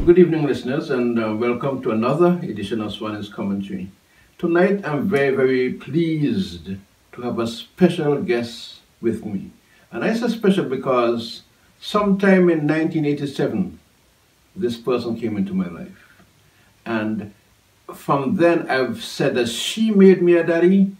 Good evening, listeners, and welcome to another edition of Swannies Commentary. Tonight, I'm very pleased to have a special guest with me. And I say special because sometime in 1987, this person came into my life. And from then, I've said that she made me a daddy.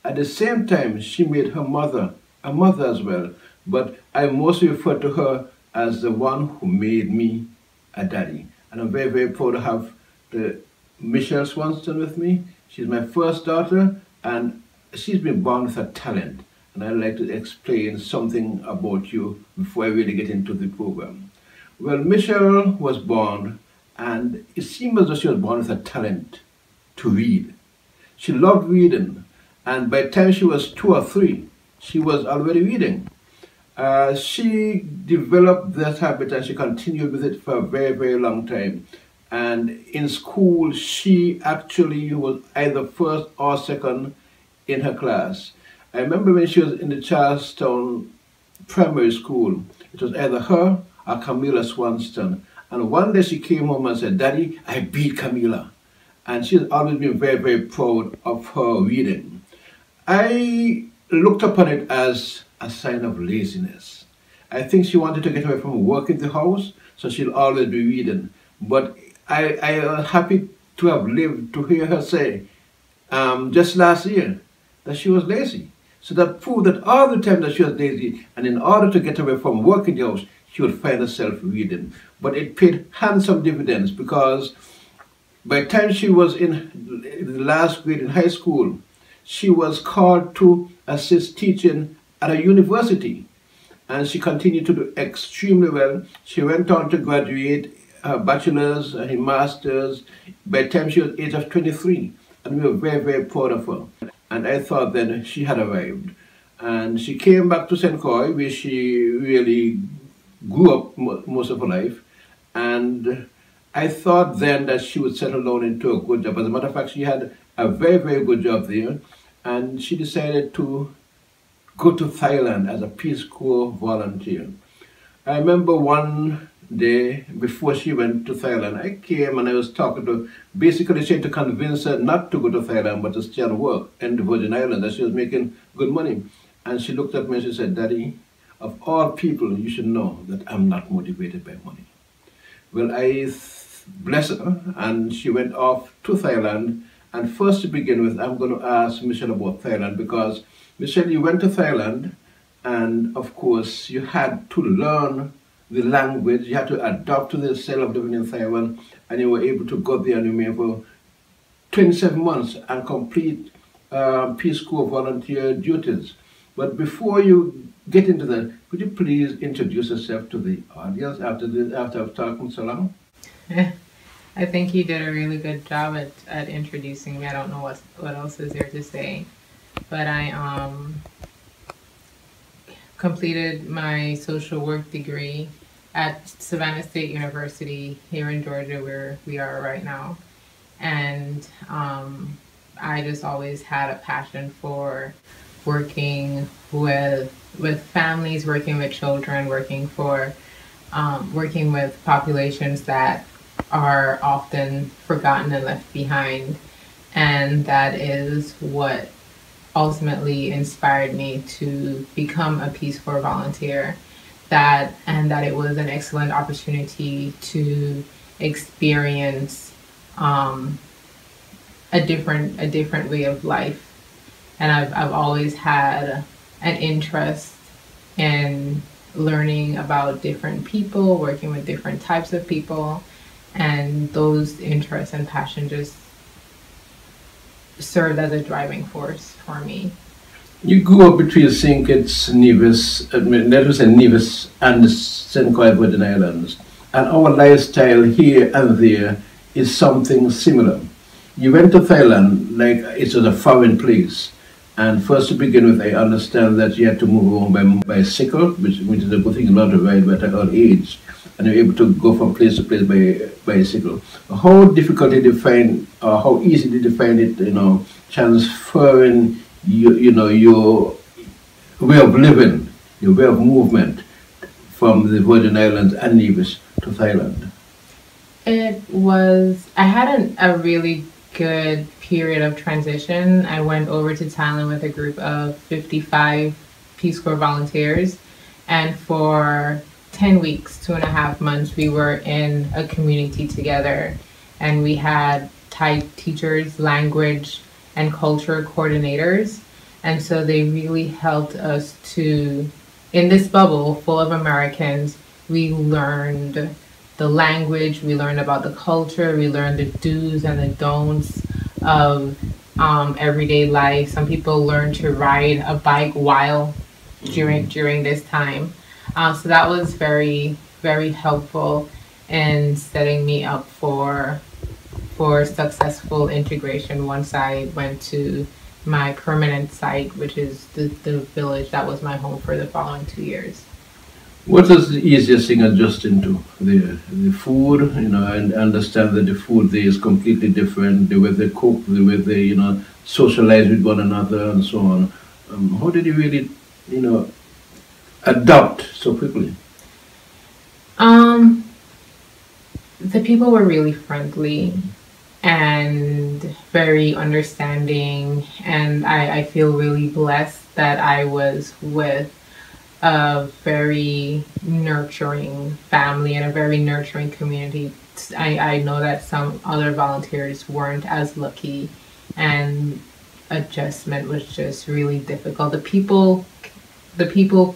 At the same time, she made her mother a mother as well. But I mostly refer to her as the one who made me a daddy. And I'm very proud to have the V.Swanston with me. She's my first daughter, and she's been born with a talent. And I'd like to explain something about you before I really get into the program. Well, Michelle was born, and it seems as though she was born with a talent to read. She loved reading, and by the time she was 2 or 3, she was already reading. She developed that habit and she continued with it for a very long time. And in school, she actually was either first or second in her class. I remember when she was in the Charlestown primary school, it was either her or Camilla Swanston. And one day she came home and said, "Daddy, I beat Camilla." And she's always been very proud of her reading. I looked upon it as a sign of laziness. I think she wanted to get away from work in the house, so she'll always be reading. But I am happy to have lived to hear her say, just last year, that she was lazy. So that proved that all the time that she was lazy, and in order to get away from work in the house, she would find herself reading. But it paid handsome dividends, because by the time she was in the last grade in high school, she was called to assist teaching at a university, and she continued to do extremely well. She went on to graduate her bachelor's and her master's by the time she was age of 23, and we were very proud of her. And I thought then she had arrived. And she came back to St. Croix, where she really grew up most of her life, and I thought then that she would settle down into a good job. As a matter of fact, she had a very good job there, and she decided to go to Thailand as a Peace Corps volunteer. I remember one day before she went to Thailand, I came and I was talking to her, basically trying to convince her not to go to Thailand but to stay and work in the Virgin Islands, that she was making good money. And she looked at me and she said, "Daddy, of all people, you should know that I'm not motivated by money." Well, I bless her, and she went off to Thailand. And first, to begin with, I'm going to ask Michelle about Thailand, because Michelle, you went to Thailand, and of course, you had to learn the language, you had to adapt to the style of living in Taiwan, and you were able to go there and remain for 27 months and complete Peace Corps volunteer duties. But before you get into that, could you please introduce yourself to the audience after I've talked so long? I think you did a really good job at introducing me. I don't know what else is there to say. But I completed my social work degree at Savannah State University here in Georgia, where we are right now. And I just always had a passion for working with families, working with children, working with populations that are often forgotten and left behind. And that is what ultimately inspired me to become a Peace Corps volunteer, that it was an excellent opportunity to experience a different way of life. And I've always had an interest in learning about different people, working with different types of people, and those interests and passion just served as a driving force for me. You grew up between Sisaket, Nevis and the St. Croix Virgin Islands, and our lifestyle here and there is something similar. You went to Thailand like it was a foreign place, and first to begin with, I understand that you had to move around by bicycle, which is a good thing not to ride at an early age, and you're able to go from place to place by bicycle. How difficult did you find, or how easy did you find it, transferring your way of living, your way of movement from the Virgin Islands and Nevis to Thailand? I had a really good period of transition. I went over to Thailand with a group of 55 Peace Corps volunteers, and for 10 weeks, 2.5 months, we were in a community together, and we had Thai teachers, language and culture coordinators, and so they really helped us to, in this bubble full of Americans, we learned the language, we learned about the culture, we learned the do's and the don'ts of everyday life. Some people learned to ride a bike while during this time. So that was very, very helpful in setting me up for successful integration once I went to my permanent site, which is the village that was my home for the following 2 years. What is the easiest thing adjusting to? The food, and understand that the food there is completely different, the way they cook, the way they, socialize with one another and so on. How did you really, adapt so quickly? The people were really friendly and very understanding, and I feel really blessed that I was with a very nurturing family and a very nurturing community. I know that some other volunteers weren't as lucky, and adjustment was just really difficult. The people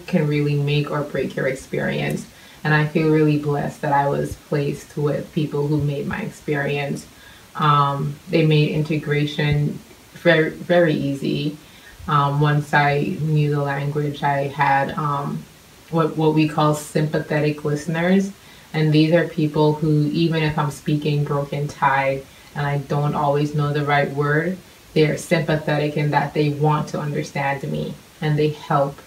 can really make or break your experience, and I feel really blessed that I was placed with people who made my experience. They made integration very, very easy. Once I knew the language, I had what we call sympathetic listeners. And these are people who, even if I'm speaking broken Thai and I don't always know the right word, they're sympathetic in that they want to understand me, and they help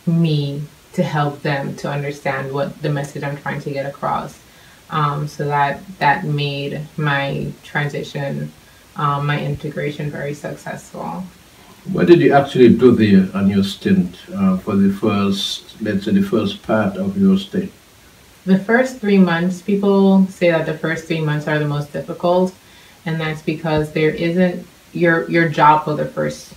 me to help them to understand what the message I'm trying to get across. So that made my transition, my integration very successful. What did you actually do there on your stint for the first part of your stay? The first 3 months, people say that the first 3 months are the most difficult, and that's because there isn't your job for the first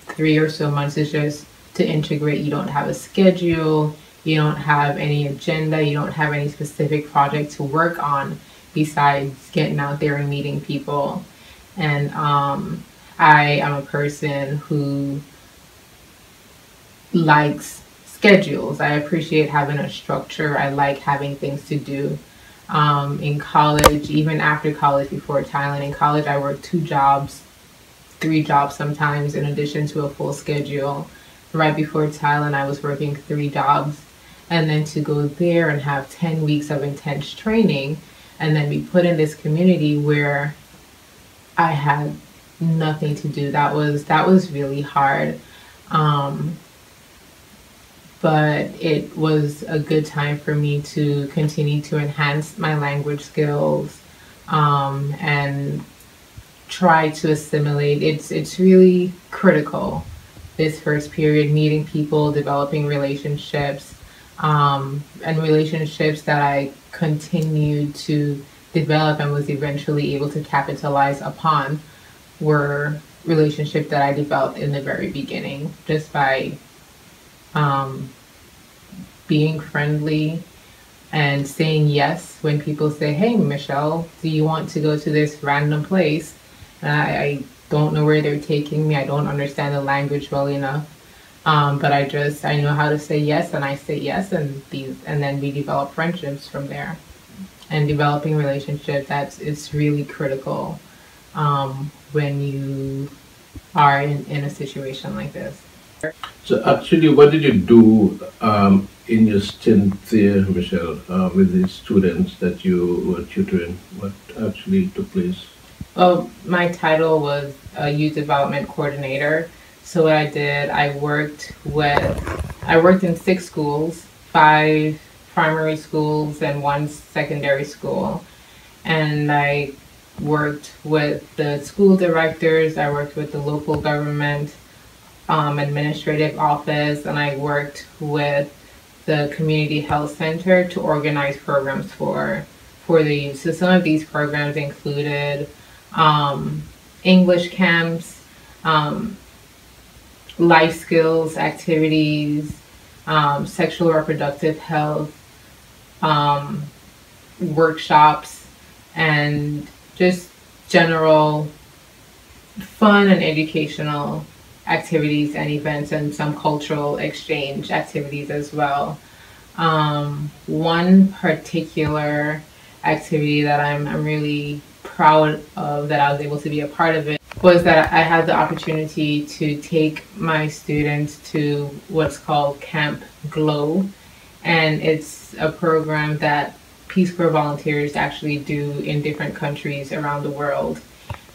3 or so months is just to integrate. You don't have a schedule, you don't have any agenda, you don't have any specific project to work on besides getting out there and meeting people. And I am a person who likes schedules. I appreciate having a structure. I like having things to do. In college, even after college, before Thailand, in college I worked 2 jobs, 3 jobs sometimes, in addition to a full schedule. Right before Thailand, I was working 3 jobs. And then to go there and have 10 weeks of intense training and then be put in this community where I had nothing to do, that was really hard. But it was a good time for me to continue to enhance my language skills and try to assimilate. It's really critical, this first period, meeting people, developing relationships, and relationships that I continued to develop and was eventually able to capitalize upon were relationships that I developed in the very beginning, just by being friendly and saying yes when people say, "Hey, Michelle, do you want to go to this random place?" And I don't know where they're taking me. I don't understand the language well enough. But I know how to say yes, and I say yes, and then we develop friendships from there. And developing relationships, it's really critical when you are in a situation like this. So actually, what did you do in your stint there, Michelle, with the students that you were tutoring? What actually took place? Well, my title was a youth development coordinator. So what I did, I worked in 6 schools, 5 primary schools and 1 secondary school. And I worked with the school directors, I worked with the local government administrative office, and I worked with the community health center to organize programs for for the youth. So some of these programs included English camps, life skills activities, sexual reproductive health, workshops, and just general fun and educational activities and events, and some cultural exchange activities as well. One particular activity that I'm really proud of that I was able to be a part of it was that I had the opportunity to take my students to what's called Camp GLOW, and it's a program that Peace Corps volunteers actually do in different countries around the world.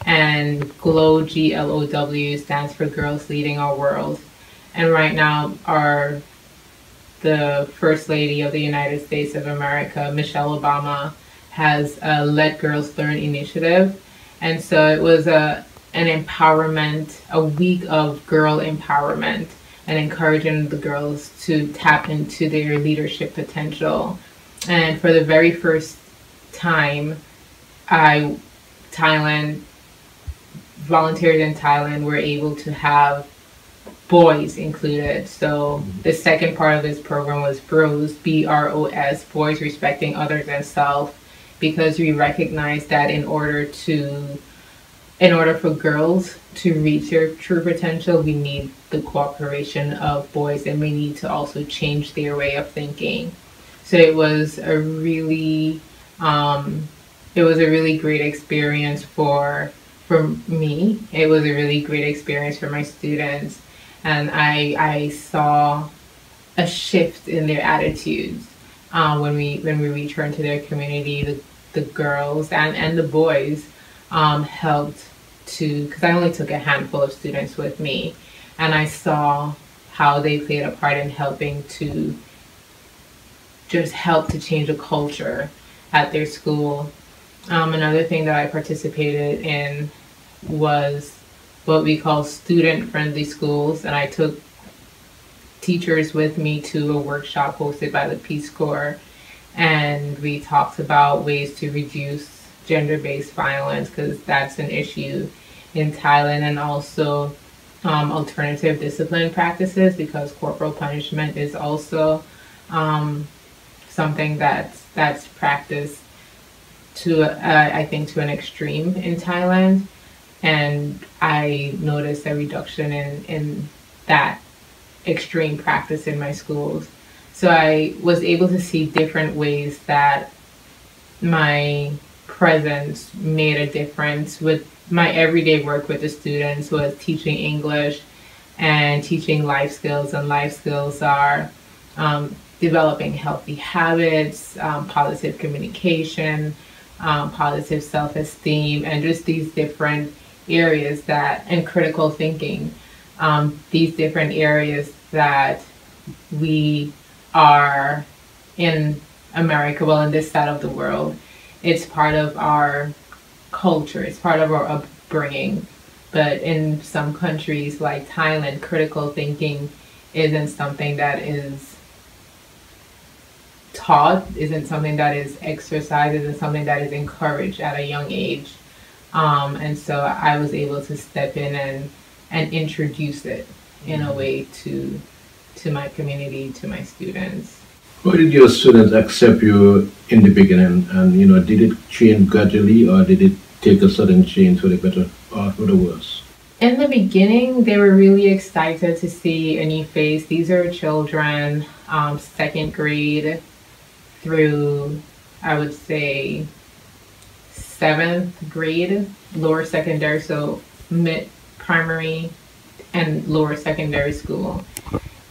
And GLOW, GLOW, stands for Girls Leading Our World. And right now, the First Lady of the United States of America, Michelle Obama, has a Let Girls Learn initiative. And so it was an empowerment, a week of girl empowerment, and encouraging the girls to tap into their leadership potential. And for the very first time, volunteers in Thailand were able to have boys included. So the second part of this program was BROS, BROS, Boys Respecting Others and Self, because we recognize that in order for girls to reach their true potential, we need the cooperation of boys, and we need to also change their way of thinking. So it was a really great experience for me. It was a really great experience for my students, and I saw a shift in their attitudes when we returned to their community. The girls and the boys helped to, because I only took a handful of students with me, and I saw how they played a part in helping to just help to change a culture at their school. Another thing that I participated in was what we call student-friendly schools, and I took teachers with me to a workshop hosted by the Peace Corps, and we talked about ways to reduce gender-based violence, because that's an issue in Thailand, and also alternative discipline practices, because corporal punishment is also something that's practiced to I think to an extreme in Thailand, and I noticed a reduction in that extreme practice in my schools. So I was able to see different ways that my presence made a difference with my everyday work with the students, was teaching English and teaching life skills, and life skills are developing healthy habits, positive communication, positive self-esteem, and just these different areas and critical thinking, these different areas that we are in America, well, in this side of the world. It's part of our culture, it's part of our upbringing. But in some countries like Thailand, critical thinking isn't something that is taught, isn't something that is exercised, isn't something that is encouraged at a young age. And so I was able to step in and introduce it in a way to my community, to my students. How did your students accept you in the beginning, and did it change gradually, or did it take a sudden change for the better or for the worse? In the beginning, they were really excited to see a new face. These are children, second grade through, I would say, 7th grade, lower secondary, so mid-primary and lower secondary school.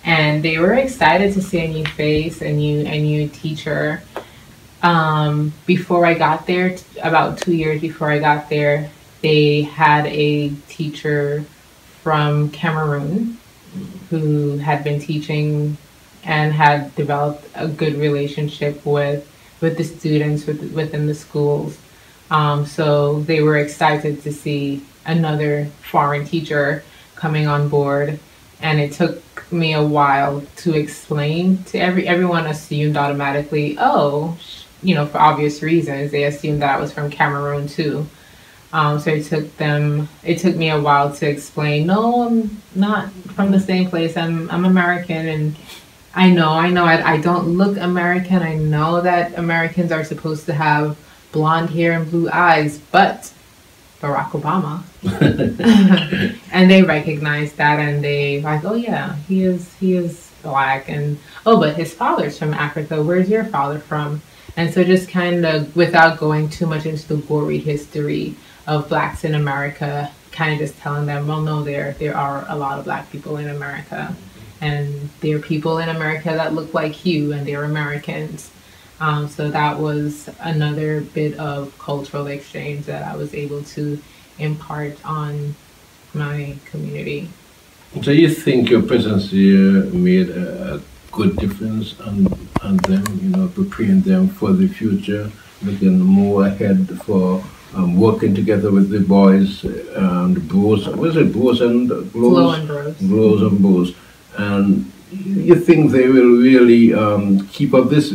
And they were excited to see a new face, a new teacher. Before I got there, about 2 years before I got there, they had a teacher from Cameroon who had been teaching and had developed a good relationship with the students within the schools. So they were excited to see another foreign teacher coming on board. And it took me a while to explain to everyone assumed automatically, oh, you know, for obvious reasons, they assumed that I was from Cameroon too. So it took me a while to explain, no, I'm not from the same place. I'm American, and I don't look American. I know that Americans are supposed to have blonde hair and blue eyes, but Barack Obama. And they recognized that, and they like, oh yeah, he is black, and oh, but his father's from Africa. Where's your father from? And so just kind of, without going too much into the gory history of blacks in America, kind of just telling them, well, no, there are a lot of black people in America, and there are people in America that look like you, and they're Americans. So that was another bit of cultural exchange that I was able to impart on my community. So you think your presence here made a good difference on them, you know, preparing them for the future, looking more ahead for working together with the boys and the bros. Was it bros and bros? Glow and bros. Bros and bros. And you think they will really keep up this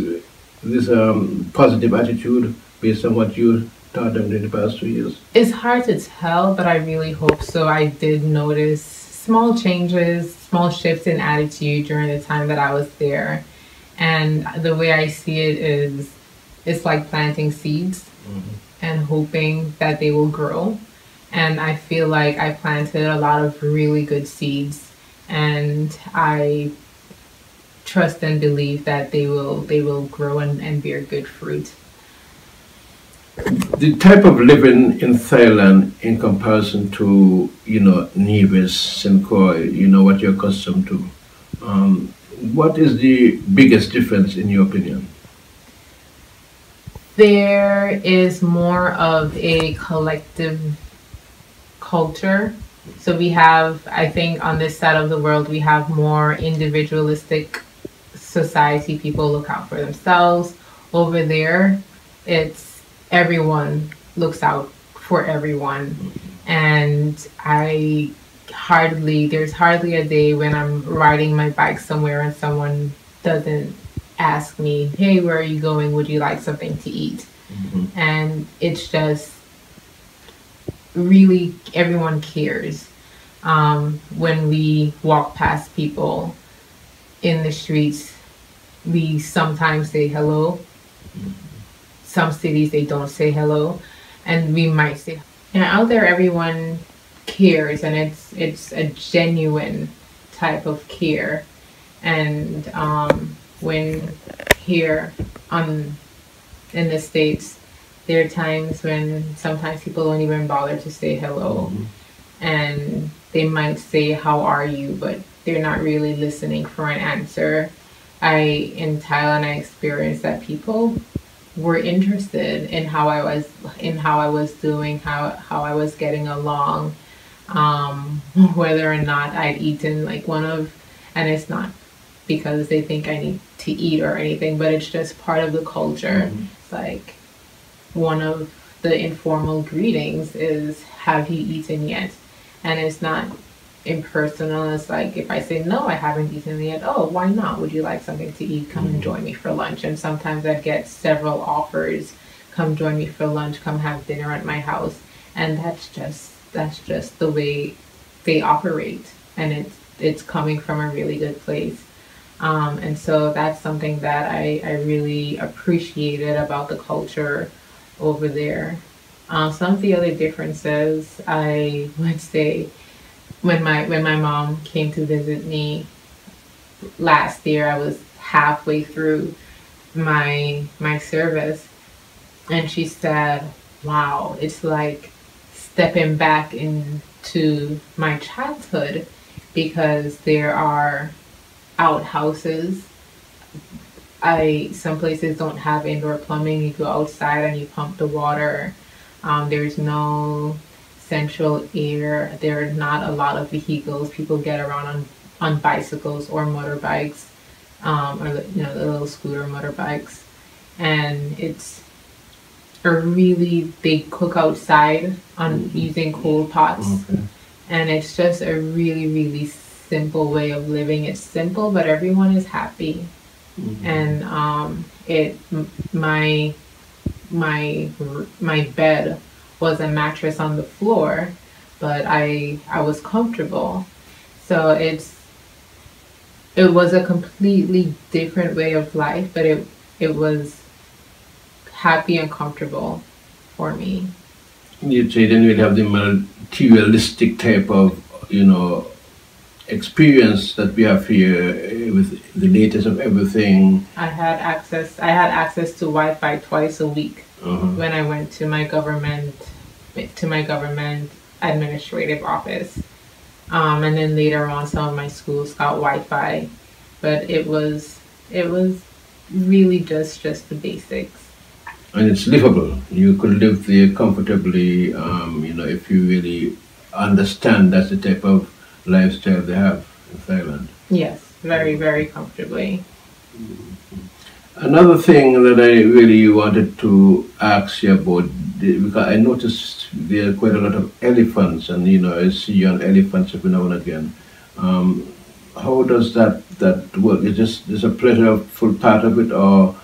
positive attitude based on what you taught them in the past 2 years? It's hard to tell, but I really hope so. I did notice small changes, small shifts in attitude during the time that I was there. And the way I see it is, it's like planting seeds and hoping that they will grow. And I feel like I planted a lot of really good seeds, and I trust and believe that they will grow and bear good fruit. The type of living in Thailand in comparison to, you know, Nevis, Sinkoi, you know, what you're accustomed to, what is the biggest difference in your opinion? There is more of a collective culture. So we have, I think on this side of the world, we have more individualistic society. People look out for themselves. Over there, it's everyone looks out for everyone. And there's hardly a day when I'm riding my bike somewhere and someone doesn't ask me, hey, where are you going? Would you like something to eat? And it's just really, everyone cares. When we walk past people in the streets, we sometimes say hello. Some cities, they don't say hello, and we might say, and out there everyone cares, and it's a genuine type of care. And when here in the States, there are times when sometimes people don't even bother to say hello, and they might say, how are you, but they're not really listening for an answer. In Thailand, I experienced that people were interested in how I was doing, how I was getting along, whether or not I'd eaten and it's not because they think I need to eat or anything, but it's just part of the culture. It's like one of the informal greetings is, have you eaten yet? And it's not impersonal. It's like, if I say, no, I haven't eaten yet, oh, why not? Would you like something to eat? Come and join me for lunch. And sometimes I'd get several offers, come join me for lunch, come have dinner at my house. And that's just the way they operate. And it's coming from a really good place. And so that's something that I really appreciated about the culture over there. Some of the other differences, I would say, when my mom came to visit me last year, I was halfway through my service, and she said, wow, it's like stepping back into my childhood, because there are outhouses. Some places don't have indoor plumbing. You go outside and you pump the water. There's no central air. There are not a lot of vehicles. People get around on bicycles or motorbikes, or the little scooter motorbikes. And it's they cook outside on using coal pots. And it's just a really, really simple way of living. It's simple, but everyone is happy. And my my bed was a mattress on the floor, but I was comfortable. So it was a completely different way of life, but it was happy and comfortable for me. You'd say then we'd have the materialistic type of, experience that we have here with the latest of everything. I had access to Wi-Fi twice a week when I went to my government administrative office. And then later on, some of my schools got Wi-Fi, but it was really just the basics. And it's livable. You could live there comfortably, if you really understand that's the type of lifestyle they have in Thailand. Yes, very, very comfortably. Another thing that I really wanted to ask you about, because I noticed there are quite a lot of elephants, and I see you on elephants every now and again. How does that work? Is this a pleasurable part of it, or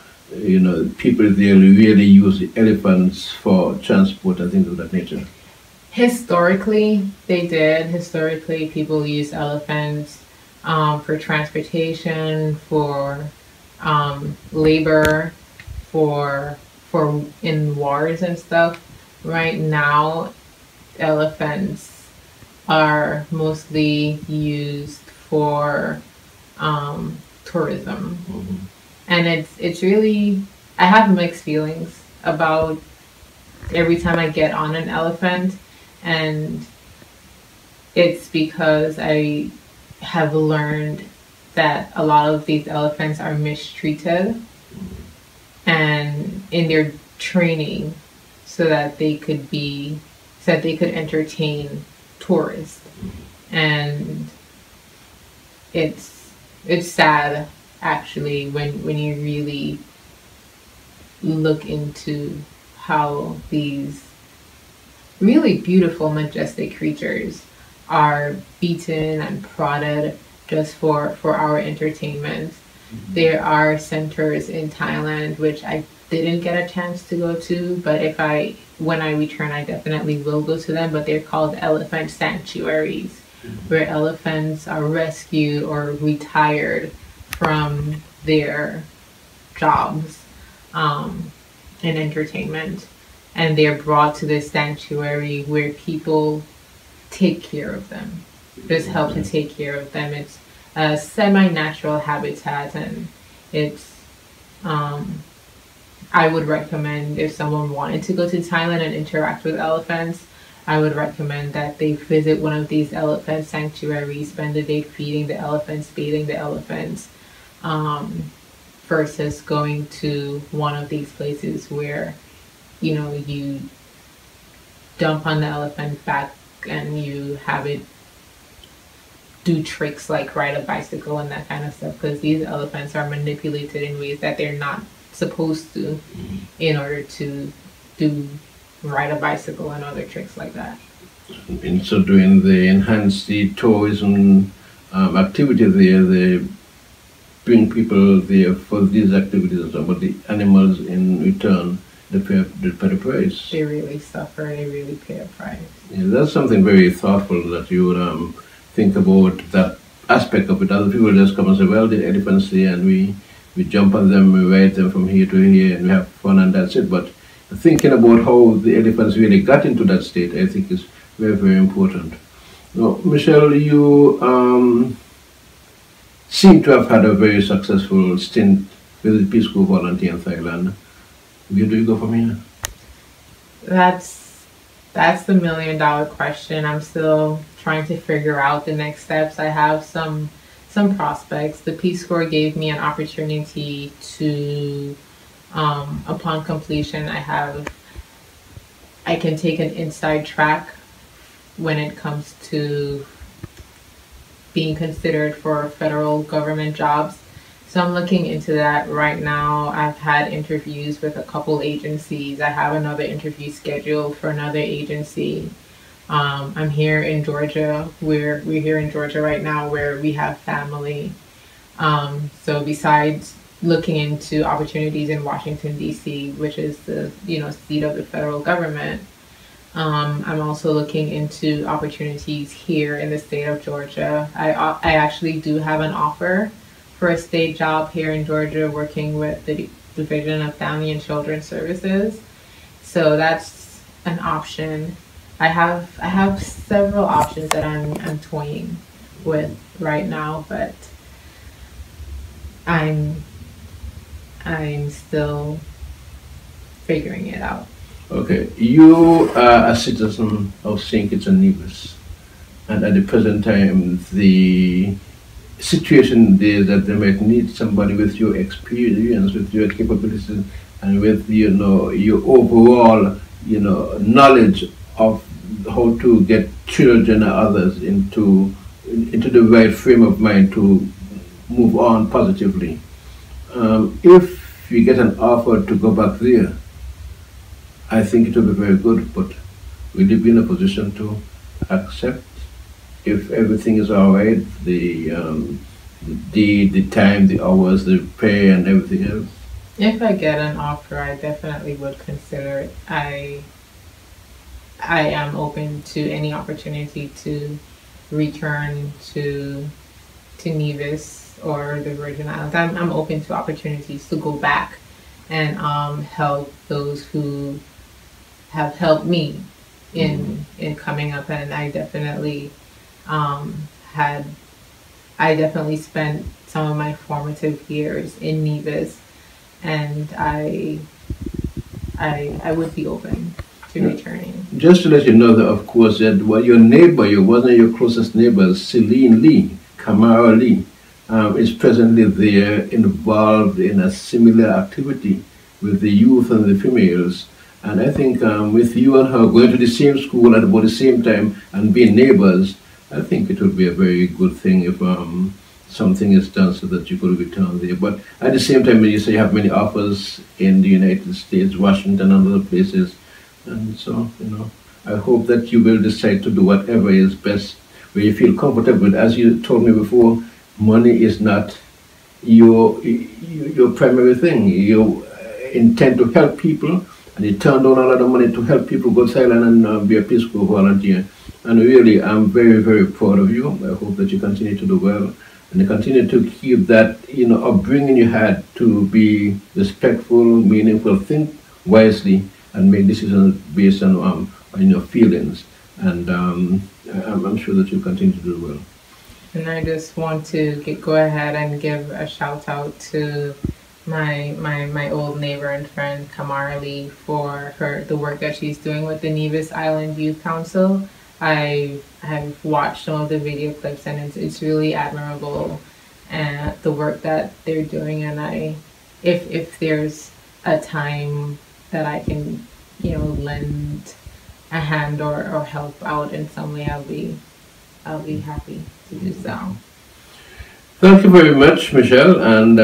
people there really use the elephants for transport and things of that nature? Historically, they did. Historically, people used elephants for transportation, for labor, for in wars and stuff. Right now, elephants are mostly used for tourism, and it's really, I have mixed feelings about every time I get on an elephant, and it's because I have learned that a lot of these elephants are mistreated and in their training so that they could entertain tourists. And it's sad actually when you really look into how these really beautiful, majestic creatures are beaten and prodded just for our entertainment. There are centers in Thailand which I didn't get a chance to go to, but when I return, I definitely will go to them. But they're called elephant sanctuaries, where elephants are rescued or retired from their jobs in entertainment, and they're brought to this sanctuary where people take care of them, just help to take care of them. It's a semi-natural habitat, and it's I would recommend, if someone wanted to go to Thailand and interact with elephants, I would recommend that they visit one of these elephant sanctuaries, spend the day feeding the elephants, bathing the elephants, versus going to one of these places where you dump on the elephant back and you have it do tricks like ride a bicycle and that kind of stuff, because these elephants are manipulated in ways that they're not supposed to in order to ride a bicycle and other tricks like that. In so doing, they enhance the tourism activity there. They bring people there for these activities, but the animals in return, they pay the price. They really suffer. They really pay a price. Yeah, that's something very thoughtful that you would think about that aspect of it. Other people just come and say, well, the elephants there, and we jump on them, we ride them from here to here, and we have fun, and that's it. But thinking about how the elephants really got into that state, I think is very, very important. Now, Michelle, you seem to have had a very successful stint with the Peace Corps volunteer in Thailand. Where do you go from here? That's the $1 million question. I'm still trying to figure out the next steps. I have some prospects. The Peace Corps gave me an opportunity to, upon completion, I can take an inside track when it comes to being considered for federal government jobs. So I'm looking into that right now. I've had interviews with a couple agencies. I have another interview scheduled for another agency. I'm here in Georgia. We're here in Georgia right now where we have family. So besides looking into opportunities in Washington, D.C., which is the seat of the federal government. I'm also looking into opportunities here in the state of Georgia. I actually do have an offer for a state job here in Georgia, working with the Division of Family and Children's Services. So that's an option. I have several options that I'm toying with right now, but I'm still figuring it out. Okay, you are a citizen of St. Kitts and Nevis, and at the present time, the situation is that they might need somebody with your experience, with your capabilities, and with your overall knowledge of how to get children and others into the right frame of mind to move on positively. If you get an offer to go back there, I think it will be very good, but will you be in a position to accept if everything is all right, the time, the hours, the pay, and everything else? If I get an offer, I definitely would consider it. I am open to any opportunity to return to Nevis or the Virgin Islands. I'm open to opportunities to go back and help those who have helped me in coming up, and I definitely spent some of my formative years in Nevis, and I would be open to returning. Just to let you know that, of course, that your neighbor, one of your closest neighbors, Celine Lee, Kamara Lee, is presently there involved in a similar activity with the youth and the females. And I think with you and her going to the same school at about the same time and being neighbors, I think it would be a very good thing if something is done so that you could return there. But at the same time, you say you have many offers in the United States, Washington and other places. And so, I hope that you will decide to do whatever is best, where you feel comfortable. As you told me before, money is not your primary thing. You intend to help people, and you turn down a lot of money to help people go to Thailand and be a Peace Corps volunteer. And really, I'm very, very proud of you. I hope that you continue to do well, and you continue to keep that, upbringing you had to be respectful, meaningful, think wisely, and make decisions based on your feelings. And I'm sure that you'll continue to do well. And I just want to go ahead and give a shout out to my old neighbor and friend Kamara Lee for the work that she's doing with the Nevis Island Youth Council. I have watched some of the video clips, and it's really admirable, and the work that they're doing. And if there's a time that I can lend a hand or help out in some way, I'll be happy to do so. Thank you very much, Michelle. And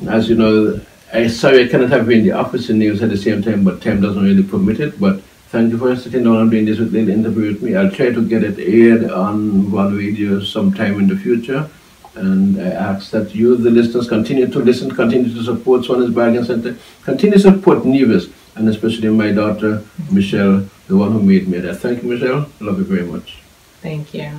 as you know, I cannot have you in the office in Nevis at the same time, but time doesn't really permit it. But thank you for sitting down and doing this little interview with me. I'll try to get it aired on one radio sometime in the future. And I ask that you, the listeners, continue to listen, continue to support Swannies Bargain Center, continue to support Nevis, and especially my daughter, Michelle, the one who made me that. Thank you, Michelle. Love you very much. Thank you.